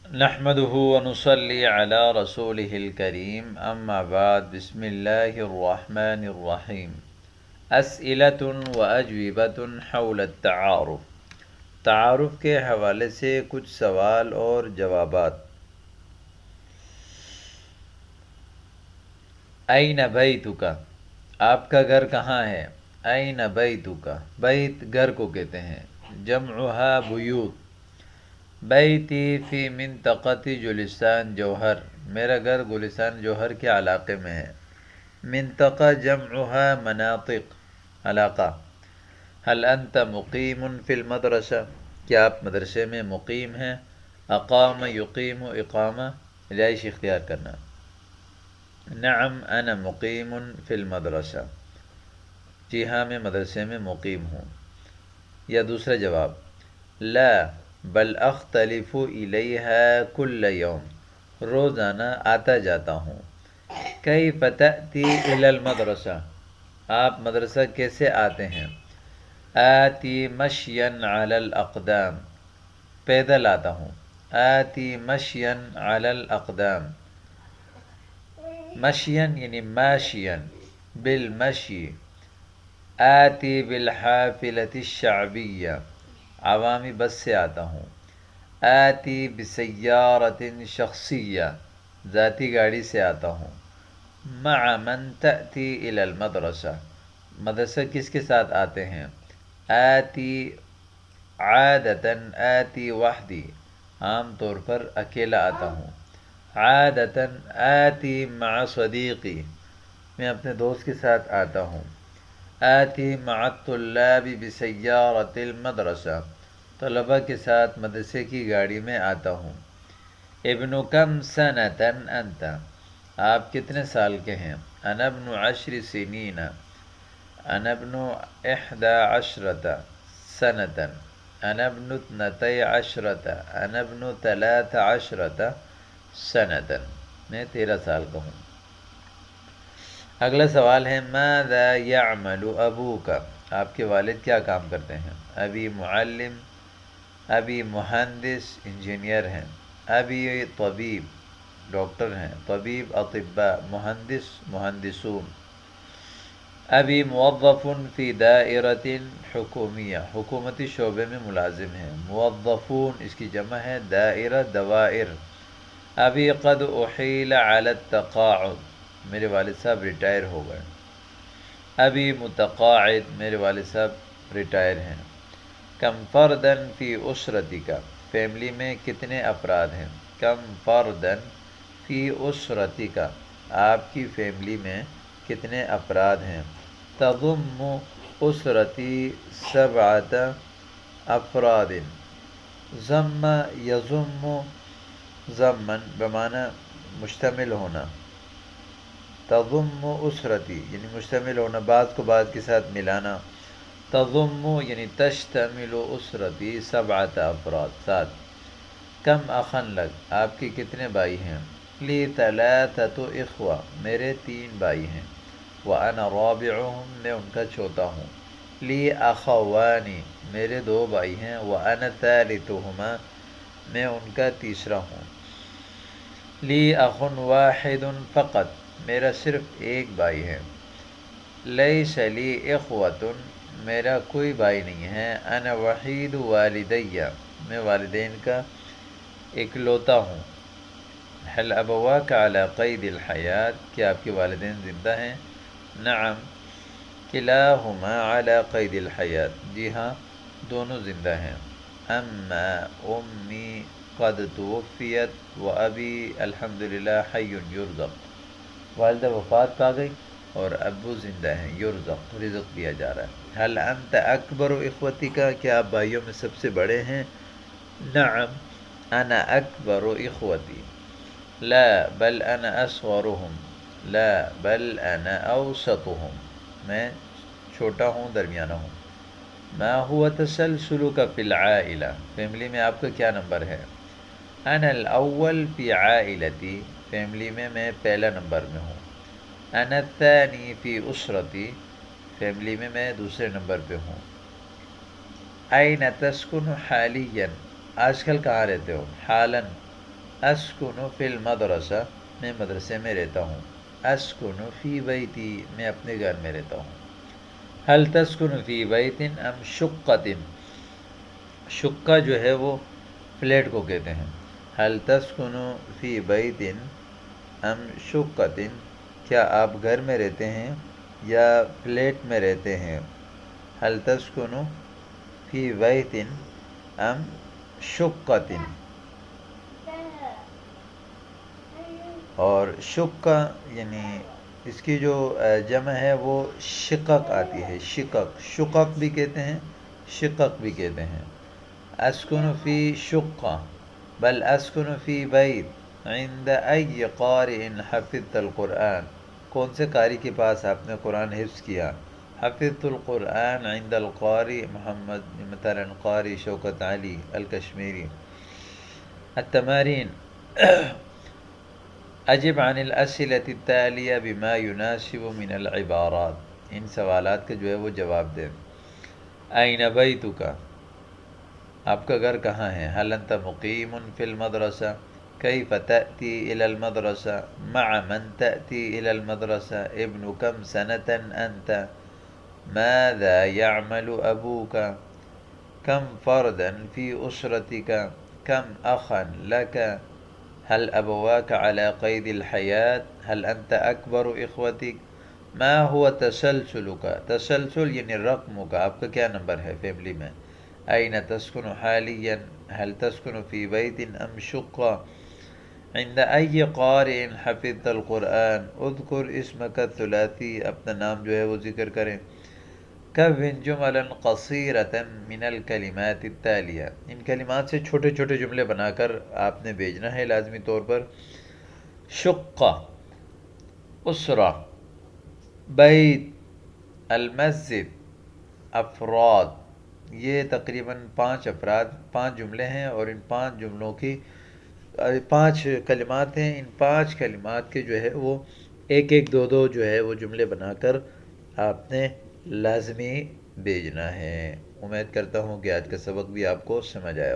نحمده ونصلي على رسوله الكريم اما بعد بسم الله الرحمن الرحیم اسئلة واجوبة حول التعارف، تعارف کے حوالے سے کچھ سوال اور جوابات۔ این بیتک، آپ کا گھر کہاں ہے؟ این بیتک، بیت گھر کو کہتے ہیں، جمعها بیوت۔ بیتی فی منطقۃ گلستان جوہر، میرا گھر گلستان جوہر کے علاقے میں ہے۔ منطقہ جمعها مناطق، علاقہ۔ هل انت مقیم فی المدرسہ، کیا آپ مدرسے میں مقیم ہیں؟ اقام یقیم اقامہ، رہائش اختیار کرنا۔ نعم انا مقیم فی المدرسہ، جی ہاں میں مدرسے میں مقیم ہوں۔ یا دوسرا جواب، لا بل اختلف الیہا کل یوم، روزانہ آتا جاتا ہوں۔ کیف تأتی الی المدرسہ، آپ مدرسہ کیسے آتے ہیں؟ آتی مشیا علی الاقدام، پیدل آتا ہوں۔ آتی مشیا علی الاقدام، مشیا یعنی ماشیا، بالمشی۔ آتی بالحافلۃ الشعبیہ، عوامی بس سے آتا ہوں۔ آتی بسیارۃ شخصیہ، ذاتی گاڑی سے آتا ہوں۔ مع من تأتی الی المدرسہ، مدرسہ کس کے ساتھ آتے ہیں؟ آتی عادتاً آتی وحدی، عام طور پر اکیلا آتا ہوں۔ عادتاً آتی مع صدیقی، میں اپنے دوست کے ساتھ آتا ہوں۔ آتی مع الطلاب بسیارۃ المدرسہ، طلباء کے ساتھ مدرسے کی گاڑی میں آتا ہوں۔ ابن کم سنۃ انت، آپ کتنے سال کے ہیں؟ انا ابن 10 سنین، انا ابن 11 سنۃ، انا ابن 12، انا ابن 13 سنۃ، میں 13 سال کا ہوں۔ اگلا سوال ہے، ماذا یعمل ابوک، آپ کے والد کیا کام کرتے ہیں؟ ابی معلم، ابی مہندس، انجینئر ہیں۔ ابی طبیب، ڈاکٹر ہیں۔ طبیب اطباء، مہندس مہندسون۔ ابی موظف فی دائرۃ حکومیہ، حکومتی شعبے میں ملازم ہیں۔ موظفون اس کی جمع ہے، دائرہ دوائر۔ ابی قد احیل علی التقاعد، میرے والد صاحب ریٹائر ہو گئے۔ ابی متقاعد، میرے والد صاحب ریٹائر ہیں۔ کم فردن فی اسرتک، فیملی میں کتنے افراد ہیں؟ کم فردن فی اسرتک، آپ کی فیملی میں کتنے افراد ہیں؟ تضم اسرتی 7 افراد، ضم یضم ضمن بمعنی مشتمل ہونا۔ تضم اسرتی یعنی مشتمل ہونا، بعض کو بعض کے ساتھ ملانا۔ تضم یعنی تشتمل اسرتی 7 افراد، 7۔ کم اخن لک، آپ کے کتنے بھائی ہیں؟ لی 3 اخوہ، میرے 3 بھائی ہیں۔ وانا رابعهم، میں ان کا چوتھا ہوں۔ لی اخوانی، میرے 2 بھائی ہیں۔ وانا ثالثهما، میں ان کا تیسرا ہوں۔ لی اخ واحد فقط، میرا صرف ایک بھائی ہے۔ لیس لی اخوة، میرا کوئی بھائی نہیں ہے۔ انا وحید والدیہ، میں والدین کا اکلوتا ہوں۔ هل ابواک علی قید الحیات، کیا آپ کے والدین زندہ ہیں؟ نعم کلاہما علی قید الحیات، جی ہاں دونوں زندہ ہیں۔ اما امی قد توفیت و ابی الحمدللہ حی یرزق، والدہ وفات پا گئی اور ابو زندہ ہیں، یرزق رزق دیا جا رہا ہے۔ هل انت اکبر اخوتک، کیا آپ بھائیوں میں سب سے بڑے ہیں؟ نعم انا اکبر اخوتی، لا بل انا اصغرهم، لا بل انا اوسطهم، میں چھوٹا ہوں، درمیانہ ہوں۔ ما هو تسلسلک فی العائلہ، فیملی میں آپ کا کیا نمبر ہے؟ انا الاول فی عائلتی، فیملی میں پہلا نمبر میں ہوں۔ انا الثانی فی اسرتی، فیملی میں دوسرے نمبر پہ ہوں۔ این تسکن حالیا، آج کل کہاں رہتے ہو؟ حالاً اسکنو فی المدرسہ، میں مدرسے میں رہتا ہوں. اسکنو فی بیتی، میں اپنے گھر میں رہتا ہوں. حل تسکن فی بیت ام شقۃ، شقہ جو ہے وہ فلیٹ کو کہتے ہیں. حل تسکن فی بیت ام شقۃ، کیا آپ گھر میں رہتے ہیں یا فلیٹ میں رہتے ہیں. حل تسکن فی بیت ام شقۃ. اور شقہ یعنی اس کی جو جمع ہے وہ شقق آتی ہے. شقق، شقق بھی کہتے ہیں، شقق بھی کہتے ہیں. اسکن فی شقہ بل اسکن فی بیت عند ای قارئ حفظت القرآن، کون سے قاری کے پاس آپ نے قرآن حفظ کیا. حفظت القرآن عند القاری محمد، مثلا قاری شوکت علی الکشمیری. التمارین، اجب عن الاسئلة التالية بما يناسب من العبارات، ان سوالات کے جو ہے وہ جواب دیں. این بیتک، آپ کا گھر کہاں ہے. هل انت مقیم فی المدرسہ، کیف تأتی الى المدرسہ، مع من تأتی الى المدرسہ، ابن کم سنة انت، ماذا يعمل ابوک، کم فردا فی اسرتک، کم اخا لک، هل ابواک علی قید الحیات، هل انت اکبر اخوتک، ما هو تسلسلک، تسلسل یعنی رقمک، آپ کا کیا نمبر ہے فیملی میں. این تسکن حالیا، هل تسکن فی بیت ام شقہ، عند ای قارئ حفظت القرآن، اذکر اسمک الثلاثی، اپنا نام جو ہے وہ ذکر کریں. کون جملا قصیرة من الکلمات التالیہ، ان کلمات سے چھوٹے چھوٹے جملے بنا کر آپ نے بھیجنا ہے لازمی طور پر. شقہ، اسرہ، بیت، المسجد، افراد، یہ تقریباً 5 افراد، 5 جملے ہیں اور ان 5 جملوں کی 5 کلمات ہیں. ان 5 کلمات کے جو ہے وہ ایک ایک دو دو جو ہے وہ جملے بنا کر آپ نے لازمی بھیجنا ہے. امید کرتا ہوں کہ آج کا سبق بھی آپ کو سمجھ آیا ہوگا.